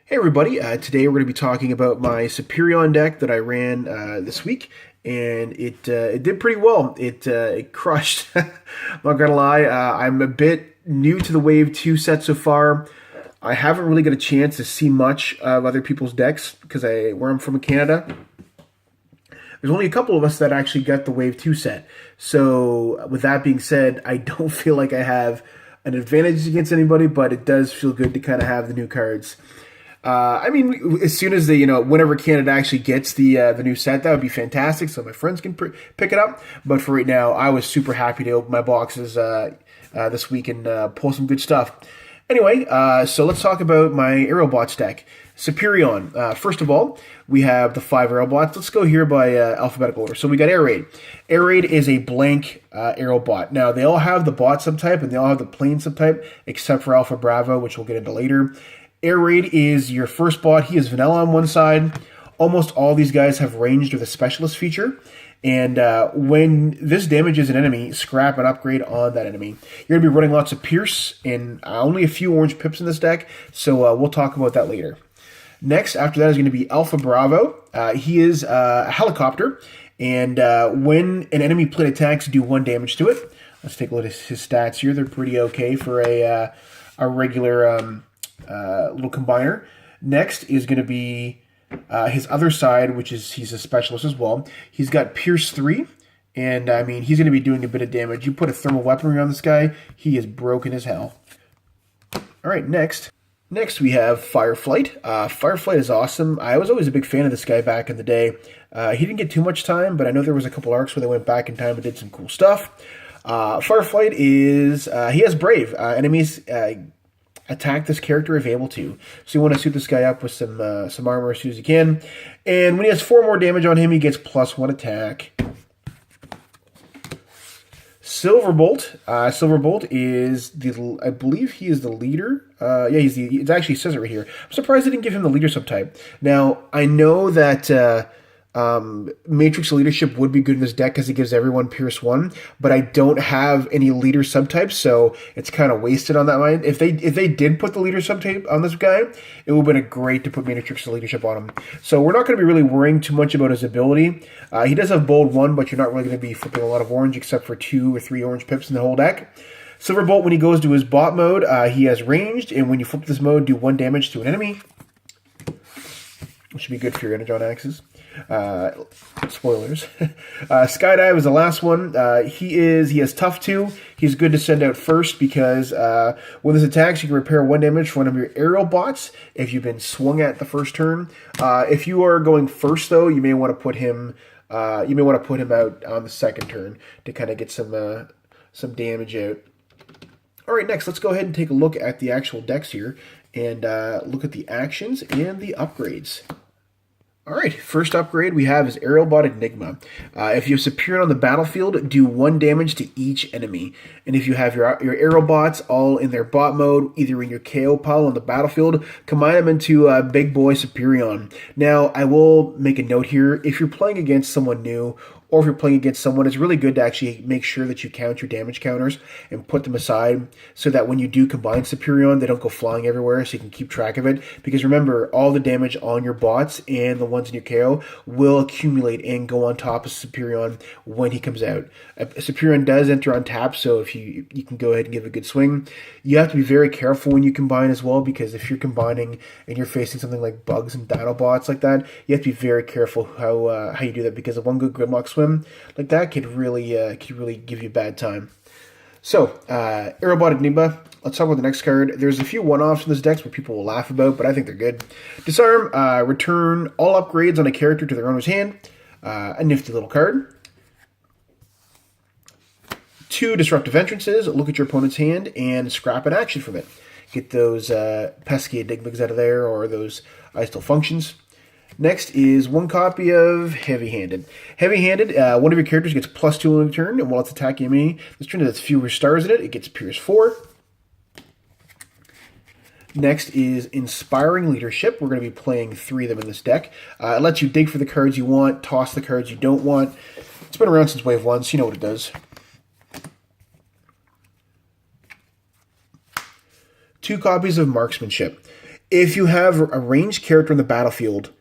Hey everybody, today we're going to be talking about my Superion deck that I ran this week, and it did pretty well. It crushed. I'm not going to lie, I'm a bit new to the Wave 2 set so far. I haven't really got a chance to see much of other people's decks because where I'm from in Canada, there's only a couple of us that actually got the Wave 2 set. So with that being said, I don't feel like I have an advantage against anybody, but it does feel good to kind of have the new cards. I mean, as soon as whenever Canada actually gets the new set, that would be fantastic. So my friends can pick it up. But for right now, I was super happy to open my boxes this week and pull some good stuff. Anyway, so let's talk about my Aerialbots deck. Superion. First of all, we have the 5 Aerialbots. Let's go here by alphabetical order. So we got Air Raid. Air Raid is a blank Aerialbot. Now, they all have the bot subtype and they all have the plane subtype, except for Alpha Bravo, which we'll get into later. Air Raid is your first bot. He is vanilla on one side. Almost all these guys have ranged with a specialist feature. And when this damages an enemy, scrap an upgrade on that enemy. You're going to be running lots of Pierce and only a few orange pips in this deck. So we'll talk about that later. Next, after that is going to be Alpha Bravo. He is a helicopter. And when an enemy plane attacks, do 1 damage to it. Let's take a look at his stats here. They're pretty okay for a regular... little combiner. Next is going to be his other side, which is he's a specialist as well. He's got Pierce 3, and I mean, he's going to be doing a bit of damage. You put a thermal weaponry on this guy, he is broken as hell. All right, next we have Fireflight. Fireflight is awesome. I was always a big fan of this guy back in the day. He didn't get too much time, but I know there was a couple arcs where they went back in time and did some cool stuff. Fireflight is, he has Brave. Enemies attack this character if able to. So you want to suit this guy up with some armor as soon as you can. And when he has 4 more damage on him, he gets +1 attack. Silverbolt. Silverbolt is I believe he is the leader. Yeah, it actually says it right here. I'm surprised they didn't give him the leader subtype. Now, I know that Matrix Leadership would be good in this deck because it gives everyone Pierce 1, but I don't have any leader subtypes, so it's kind of wasted on that line. If they did put the leader subtype on this guy, it would have been great to put Matrix Leadership on him. So we're not going to be really worrying too much about his ability. He does have Bold 1, but you're not really going to be flipping a lot of orange except for 2 or 3 orange pips in the whole deck. Silverbolt, when he goes to his bot mode, he has ranged, and when you flip this mode, do 1 damage to an enemy, which should be good for your Energon Axes. Spoilers. Skydive is the last one. He has Tough 2. He's good to send out first because when this attacks, you can repair 1 damage for one of your aerial bots if you've been swung at the first turn. If you are going first, though, you may want to put him. You may want to put him out on the second turn to kind of get some damage out. All right, next, let's go ahead and take a look at the actual decks here and look at the actions and the upgrades. All right, first upgrade we have is Aerialbot Enigma. If you have Superion on the battlefield, do 1 damage to each enemy. And if you have your Aerialbots all in their bot mode, either in your KO pile on the battlefield, combine them into Big Boy Superion. Now, I will make a note here. If you're playing against someone new, or if you're playing against someone, it's really good to actually make sure that you count your damage counters and put them aside so that when you do combine Superion, they don't go flying everywhere so you can keep track of it. Because remember, all the damage on your bots and the ones in your KO will accumulate and go on top of Superion when he comes out. Superion does enter on tap, so if you can go ahead and give a good swing. You have to be very careful when you combine as well, because if you're combining and you're facing something like bugs and Dinobots like that, you have to be very careful how you do that, because of one good Gridlock swim like that could really give you a bad time. So, Aerialbot Enigma. Let's talk about the next card. There's a few one-offs in this deck where people will laugh about, but I think they're good. Disarm. Return all upgrades on a character to their owner's hand. A nifty little card. 2 Disruptive Entrances. Look at your opponent's hand and scrap an action from it. Get those pesky Enigmas out of there, or those Istal Functions. Next is 1 copy of Heavy-Handed. Heavy-Handed, one of your characters gets +2 on the turn, and while it's attacking me, this turn has fewer stars in it, it gets Pierce 4. Next is Inspiring Leadership. We're going to be playing 3 of them in this deck. It lets you dig for the cards you want, toss the cards you don't want. It's been around since Wave 1, so you know what it does. 2 copies of Marksmanship. If you have a ranged character in the battlefield,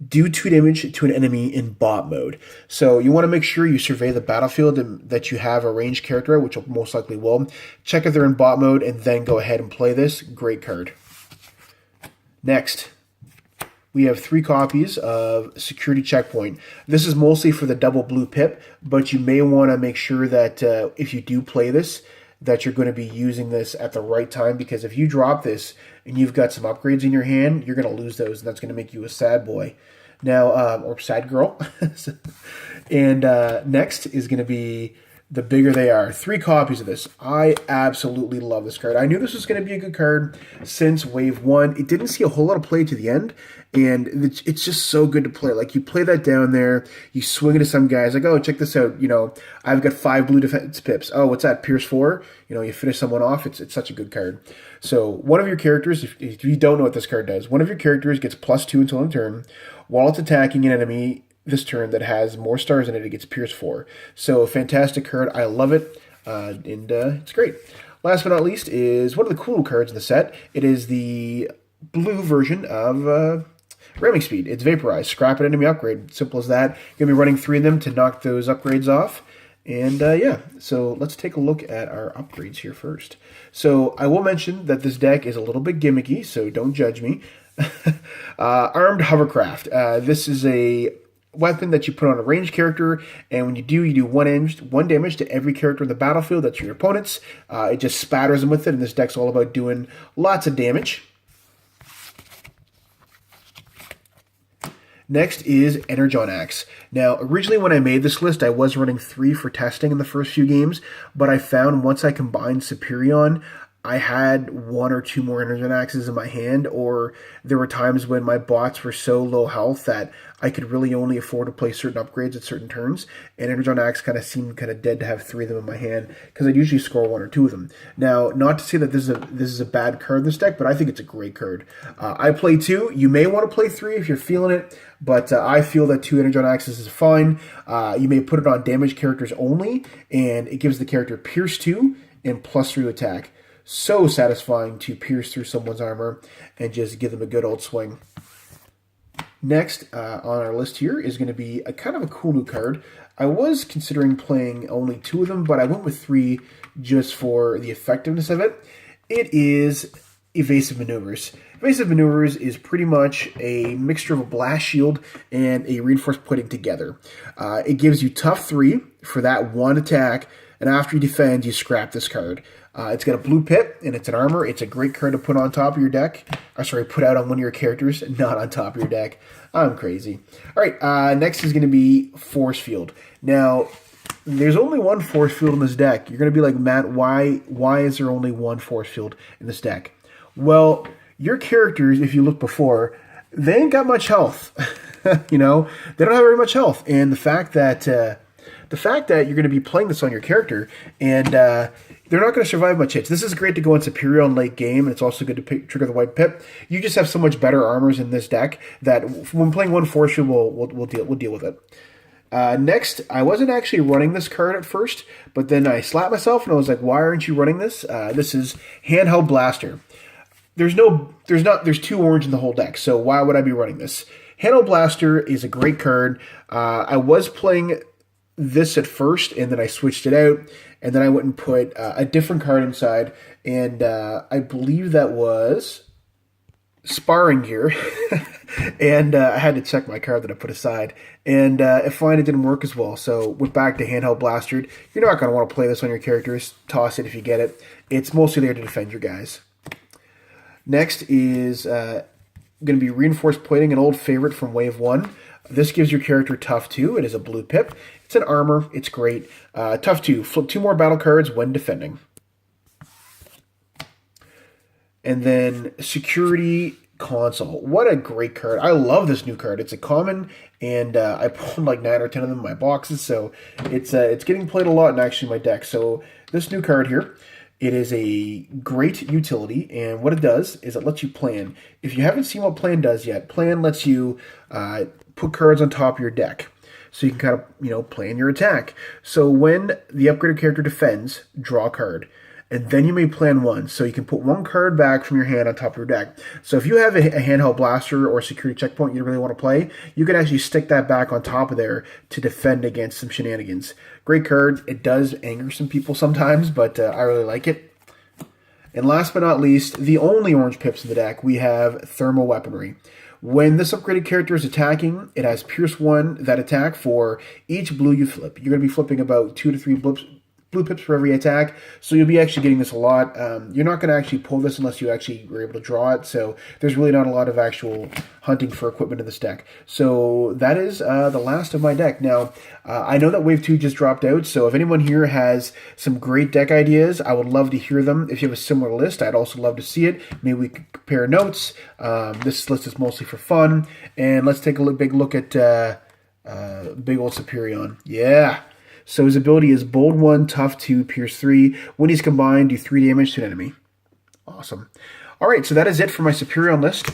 do 2 damage to an enemy in bot mode. So you want to make sure you survey the battlefield and that you have a ranged character, which will most likely will. Check if they're in bot mode and then go ahead and play this. Great card. Next, we have 3 copies of Security Checkpoint. This is mostly for the double blue pip, but you may want to make sure that if you do play this, that you're going to be using this at the right time, because if you drop this and you've got some upgrades in your hand, you're going to lose those, and that's going to make you a sad boy. Now, or sad girl. And next is going to be the bigger they are. 3 copies of this. I absolutely love this card. I knew this was going to be a good card since Wave 1. It didn't see a whole lot of play to the end, and it's just so good to play. Like, you play that down there, you swing it to some guys, like, oh, check this out, you know, I've got 5 blue defense pips. Oh, what's that, Pierce 4? You know, you finish someone off. It's such a good card. So one of your characters, if you don't know what this card does, one of your characters gets +2 until end turn. While it's attacking an enemy this turn that has more stars in it, it gets Pierce 4. So a fantastic card. I love it, and it's great. Last but not least is one of the cool cards in the set. It is the blue version of Remake Speed. It's Vaporize. Scrap an enemy upgrade. Simple as that. You're going to be running 3 of them to knock those upgrades off. And yeah, so let's take a look at our upgrades here first. So I will mention that this deck is a little bit gimmicky, so don't judge me. Armed Hovercraft. This is a weapon that you put on a ranged character, and when you do 1 damage to every character in the battlefield. That's your opponents. It just spatters them with it, and this deck's all about doing lots of damage. Next is Energon Axe. Now, originally when I made this list, I was running 3 for testing in the first few games, but I found once I combined Superion, I had 1 or 2 more Energon Axes in my hand, or there were times when my bots were so low health that I could really only afford to play certain upgrades at certain turns, and Energon Axe kind of seemed kind of dead to have 3 of them in my hand, because I'd usually score 1 or 2 of them. Now, not to say that this is a bad card in this deck, but I think it's a great card. I play 2. You may want to play 3 if you're feeling it, but I feel that 2 Energon Axes is fine. You may put it on damaged characters only, and it gives the character Pierce 2 and +3 attack. So satisfying to pierce through someone's armor and just give them a good old swing. Next on our list here is going to be a kind of a cool new card. I was considering playing only 2 of them, but I went with 3 just for the effectiveness of it. It is Evasive Maneuvers. Evasive Maneuvers is pretty much a mixture of a blast shield and a reinforced pudding together. It gives you tough 3 for that 1 attack, and after you defend, you scrap this card. It's got a blue pip, and it's an armor. It's a great card to put on top of your deck. Put out on one of your characters, not on top of your deck. I'm crazy. All right, next is going to be Forcefield. Now, there's only 1 Forcefield in this deck. You're going to be like, Matt, why is there only 1 Forcefield in this deck? Well, your characters, if you look before, they ain't got much health. You know, they don't have very much health. And the fact that you're going to be playing this on your character, and they're not going to survive much hits. This is great to go on Superion late game, and it's also good to trigger the white pip. You just have so much better armors in this deck that when playing 1 Forcefield, we'll deal with it. Next, I wasn't actually running this card at first, but then I slapped myself and I was like, why aren't you running this? This is Handheld Blaster. There's 2 orange in the whole deck, so why would I be running this? Handheld Blaster is a great card. I was playing this at first, and then I switched it out, and then I went and put a different card inside, and I believe that was Sparring Gear, and I had to check my card that I put aside, and I find it didn't work as well, so went back to Handheld Blaster. You're not going to want to play this on your characters. Toss it if you get it. It's mostly there to defend your guys. Next is going to be Reinforced Plating, an old favorite from Wave 1. This gives your character Tough 2. It is a blue pip. It's an armor. It's great. Tough 2. Flip 2 more battle cards when defending. And then Security Console. What a great card. I love this new card. It's a common, and I pulled like 9 or 10 of them in my boxes, so it's getting played a lot in actually my deck. So this new card here, it is a great utility, and what it does is it lets you plan. If you haven't seen what plan does yet, plan lets you put cards on top of your deck, so you can kind of, plan your attack. So when the upgraded character defends, draw a card. and then you may plan one. So you can put one card back from your hand on top of your deck. So if you have a handheld blaster or security checkpoint you don't really want to play, you can actually stick that back on top of there to defend against some shenanigans. Great card. It does anger some people sometimes, but I really like it. And last but not least, the only orange pips in the deck, we have Thermal Weaponry. When this upgraded character is attacking, it has Pierce 1, that attack, for each blue you flip. You're going to be flipping about 2 to 3 blue pips for every attack, so you'll be actually getting this a lot. You're not going to actually pull this unless you actually were able to draw it, so there's really not a lot of actual hunting for equipment in this deck. So that is the last of my deck. Now, I know that Wave 2 just dropped out, so if anyone here has some great deck ideas, I would love to hear them. If you have a similar list, I'd also love to see it. Maybe we could compare notes. This list is mostly for fun, and let's take a big look at big old Superion. Yeah! So his ability is Bold 1, Tough 2, Pierce 3. When he's combined, do 3 damage to an enemy. Awesome. All right, so that is it for my Superion list.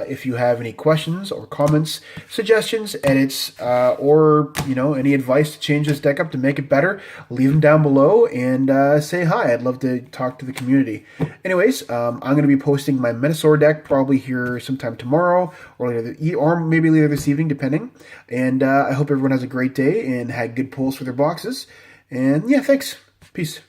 If you have any questions or comments, suggestions, edits, or any advice to change this deck up to make it better, leave them down below and say hi. I'd love to talk to the community. Anyways, I'm going to be posting my Metasaur deck probably here sometime tomorrow or maybe later this evening, depending. And I hope everyone has a great day and had good pulls for their boxes. And yeah, thanks. Peace.